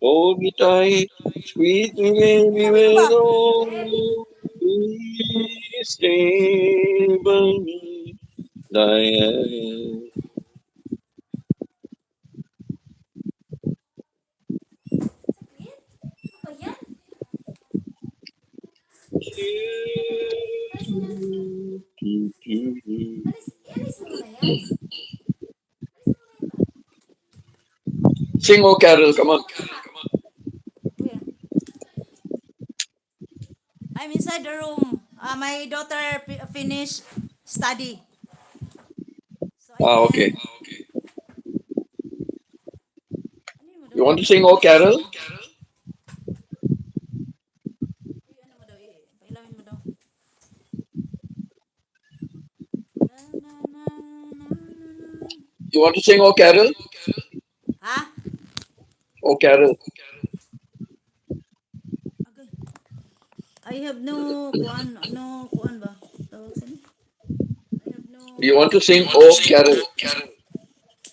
Hold me tight, squeeze me, baby, Ilamin mo ba? with all. Please stay by me, Diane. Sakit? Ano ba yan? Alis mo na, alis mo na. Alis mo na yan. Alis mo na yan ba? Sing, oh Carol, come on. Where? I'm inside the room. My daughter finished study. So I Ah, can... okay. Ano mo daw? You want to sing, oh Carol? Uy, ano mo daw? Pailamin mo daw. Na, na, na, na, na, na. You want to sing, oh Carol? Ha? Oh Carol. Agay. I have no kuan, no kuan ba? Tawag sa ni? I have You no... want to sing, oh Carol?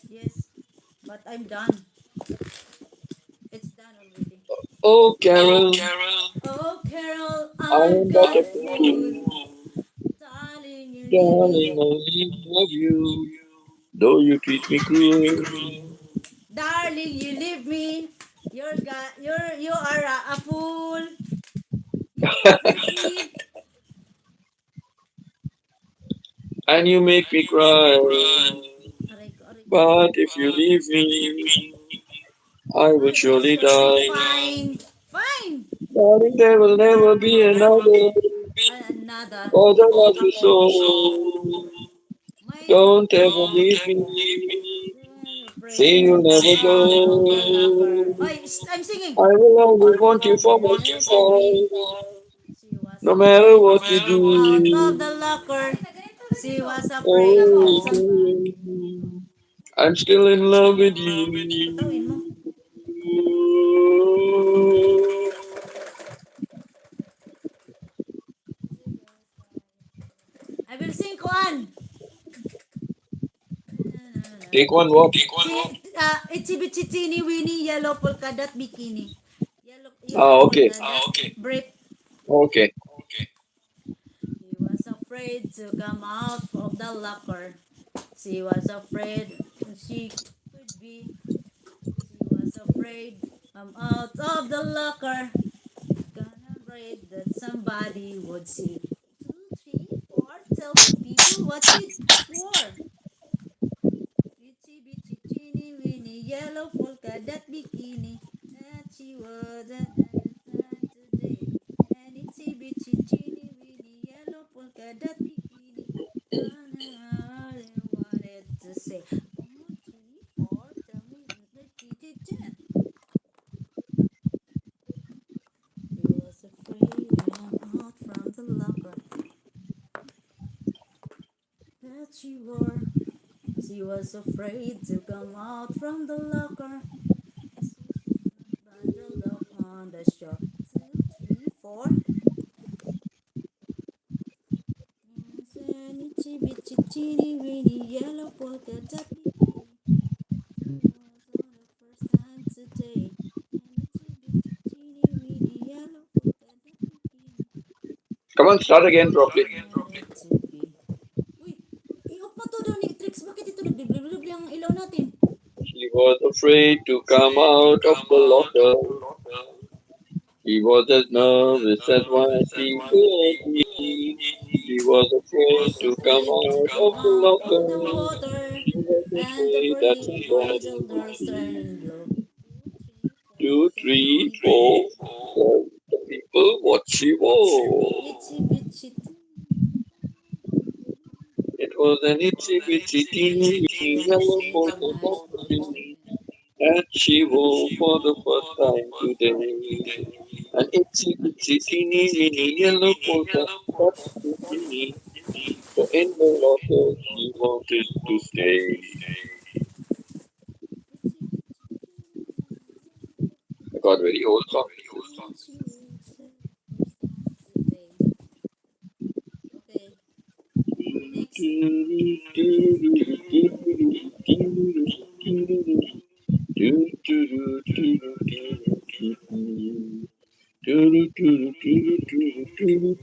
Yes, but I'm done. It's done already. Oh Carol, Oh, Carol, I've I'm but got a a fool. fool. Darling, you leave me. Darling, I love you, though you treat me cruel. Darling, you leave me. You are a fool. You leave me. And you make me cry. Aray ko, aray ko. But if you leave me, I will I will surely surely die. find Darling, there will never be another, another. cause I love you so. My Don't ever leave me. Say afraid you'll to come never out of the locker. go. Ay, I'm singing. I will always want you for It to be. myself, She was no matter afraid what you to come out of do. the locker. She was afraid of somebody. Oh, I'm still in love with Patawin mo. you. I will sing Kuan. Take one walk. Itsy bitsy teeny weeny yellow polka dot bikini. Yellow Ah, okay. polka dot brief. Okay. He was afraid to come out of the locker. She was afraid she could be. She was afraid come out of the locker. Gonna afraid that somebody would see. 2, 3, 4. Tell me, people, what she wore. Itsy bitsy teeny weeny yellow polka dot bikini that she wore today. And itsy bitsy teeny weeny yellow polka dot bikini. All I wanted to say. 1, 2, 3, 4. Tell me, 10. He was afraid to come out from the locker that she wore. She was afraid to come out from the locker. So she bundled up on the shore. 2, 3, 4. Itchy bitchy teeny weeny yellow polka dot bikini. Was on the first time today. And itchy bitchy teeny weeny yellow polka dot bikini. Come on, start again properly. Wanted to be. Uy, i-off mo to daw ni Trix. Bakit ito nagdiblibli ang ilaw natin? She was afraid to come out of the locker. She was as nervous as why she could be. She was afraid Was to come afraid to out come of the out of the locker. water. She was And the afraid that pretty somebody angel would girls see. turning blue. 2, 3, 4. Two, Tell the three, people. four. Tell the people what she wore. Itsy bitsy. It was an itsy bitsy teeny weeny Yes, yellow she was polka nice dot for bikini that she wore for the first time today. An itsy bitsy teeny weeny yellow polka dot bikini. So in the locker she wanted to stay. Itsy bitsy. I got very old song. And she was first time today. Okay, next.